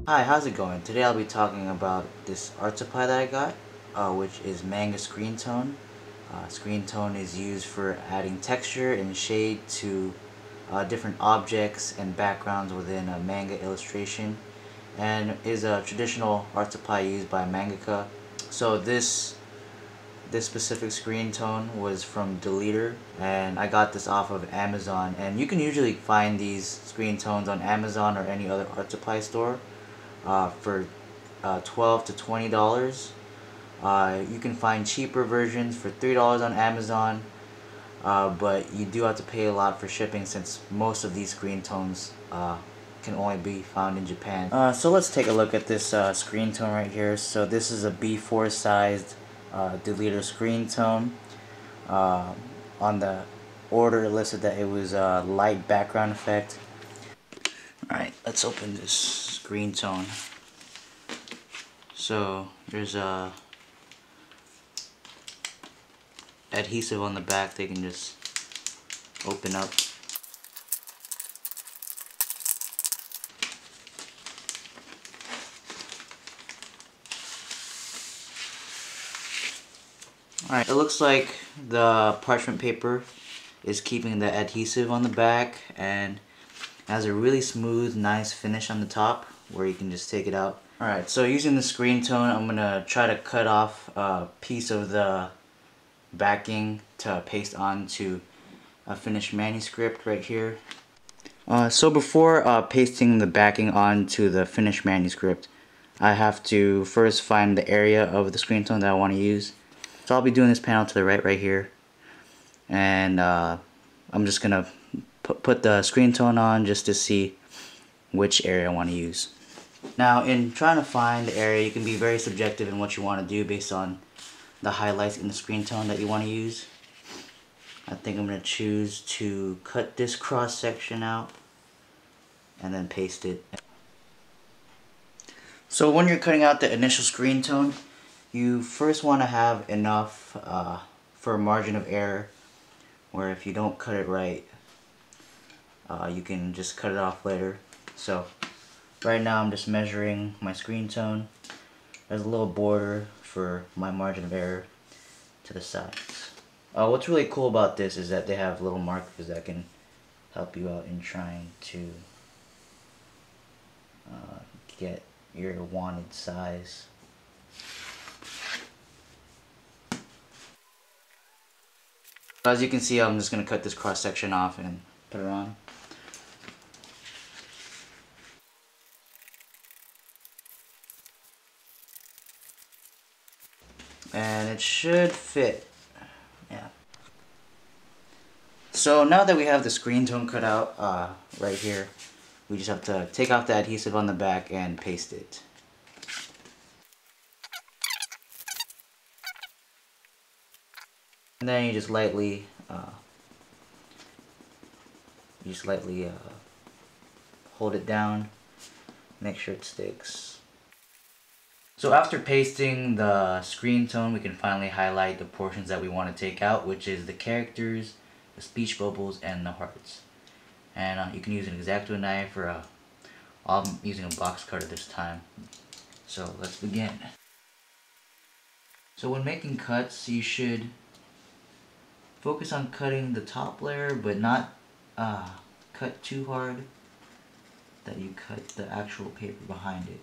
Hi, how's it going? Today I'll be talking about this art supply that I got, which is Manga Screen Tone. Screen Tone is used for adding texture and shade to different objects and backgrounds within a manga illustration, and is a traditional art supply used by mangaka. So this specific screen tone was from Deleter, and I got this off of Amazon, and you can usually find these screen tones on Amazon or any other art supply store for $12 to $20. You can find cheaper versions for $3 on Amazon, but you do have to pay a lot for shipping since most of these screen tones can only be found in Japan. So let's take a look at this screen tone right here. So this is a B4 sized Deleter screen tone. On the order it listed that it was a light background effect. Alright, let's open this screen tone. So there's a adhesive on the back they can just open up. Alright, it looks like the parchment paper is keeping the adhesive on the back and has a really smooth, nice finish on the top where you can just take it out. Alright, so using the screen tone, I'm gonna try to cut off a piece of the backing to paste onto a finished manuscript right here. So before pasting the backing onto the finished manuscript, I have to first find the area of the screen tone that I want to use. So I'll be doing this panel to the right here, and I'm just gonna put the screen tone on just to see which area I want to use. Now in trying to find the area, you can be very subjective in what you want to do based on the highlights in the screen tone that you want to use. I think I'm going to choose to cut this cross section out and then paste it. So when you're cutting out the initial screen tone, you first want to have enough for a margin of error where if you don't cut it right, you can just cut it off later. So right now I'm just measuring my screen tone. There's a little border for my margin of error to the sides. What's really cool about this is that they have little markers that can help you out in trying to get your wanted size. As you can see, I'm just going to cut this cross section off and put it on. And it should fit. Yeah. So now that we have the screen tone cut out right here, we just have to take off the adhesive on the back and paste it. And then you just lightly hold it down, make sure it sticks. So after pasting the screen tone, we can finally highlight the portions that we want to take out, which is the characters, the speech bubbles, and the hearts. And you can use an X-Acto knife or I'm using a box cutter this time. So let's begin. So when making cuts, you should focus on cutting the top layer, but not cut too hard that you cut the actual paper behind it.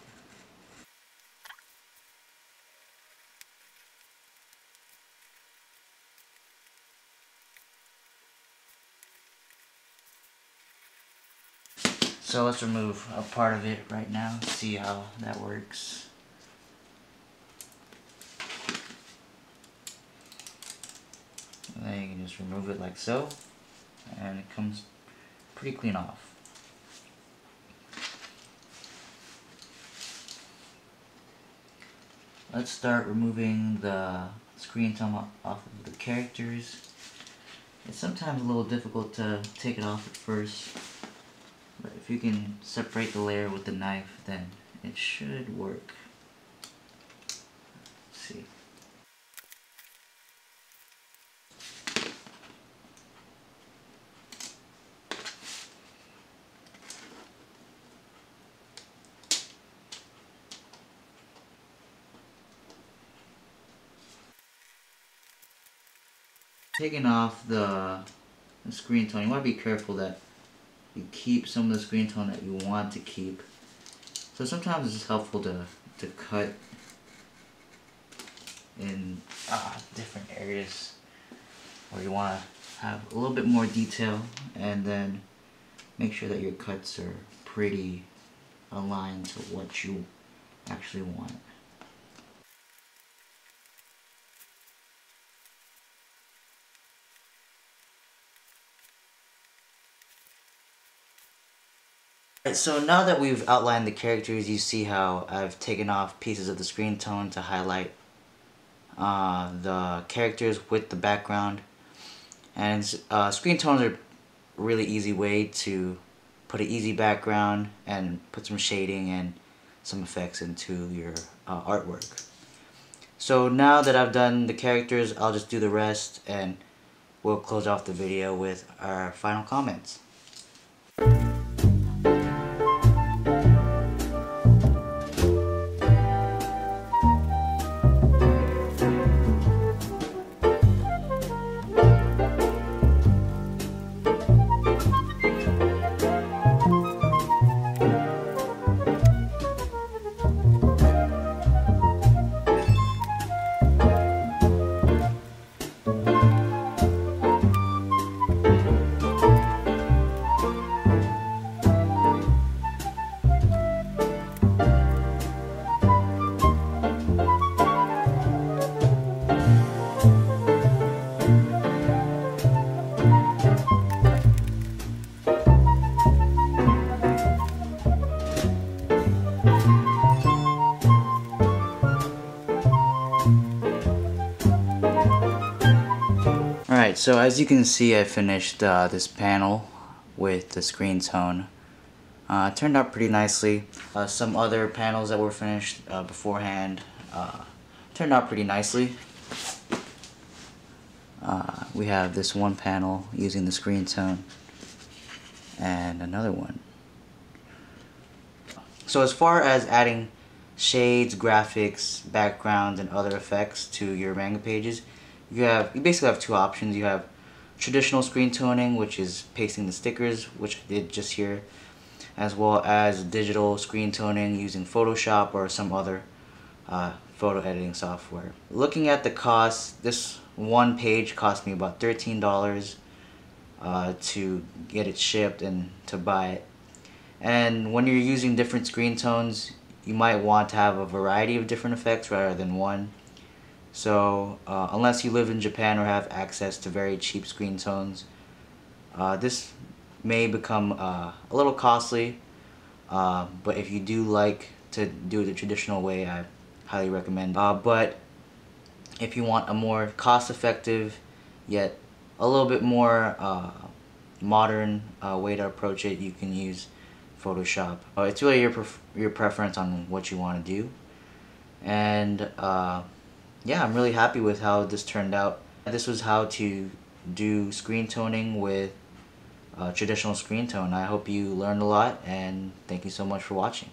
So let's remove a part of it right now, see how that works. And then you can just remove it like so, and it comes pretty clean off. Let's start removing the screen tone off of the characters. It's sometimes a little difficult to take it off at first, but if you can separate the layer with the knife, then it should work. Let's see. Taking off the screen tone, you want to be careful that you keep some of the screen tone that you want to keep. So sometimes it's helpful to cut in different areas where you want to have a little bit more detail, and then make sure that your cuts are pretty aligned to what you actually want. Alright, so now that we've outlined the characters, you see how I've taken off pieces of the screen tone to highlight the characters with the background. And screen tones are a really easy way to put an easy background and put some shading and some effects into your artwork. So now that I've done the characters, I'll just do the rest and we'll close off the video with our final comments. Alright, so as you can see, I finished this panel with the screen tone. It turned out pretty nicely. Some other panels that were finished beforehand turned out pretty nicely. We have this one panel using the screen tone and another one. So as far as adding shades, graphics, backgrounds, and other effects to your manga pages, you basically have two options. You have traditional screen toning, which is pasting the stickers, which I did just here, as well as digital screen toning using Photoshop or some other photo editing software. Looking at the cost, this one page cost me about $13 to get it shipped and to buy it. And when you're using different screen tones, you might want to have a variety of different effects rather than one. So unless you live in Japan or have access to very cheap screen tones, this may become a little costly, but if you do like to do it the traditional way, I highly recommend. But if you want a more cost-effective yet a little bit more modern way to approach it, you can use Photoshop. It's really your preference on what you want to do. And yeah, I'm really happy with how this turned out. This was how to do screen toning with traditional screen tone. I hope you learned a lot, and thank you so much for watching.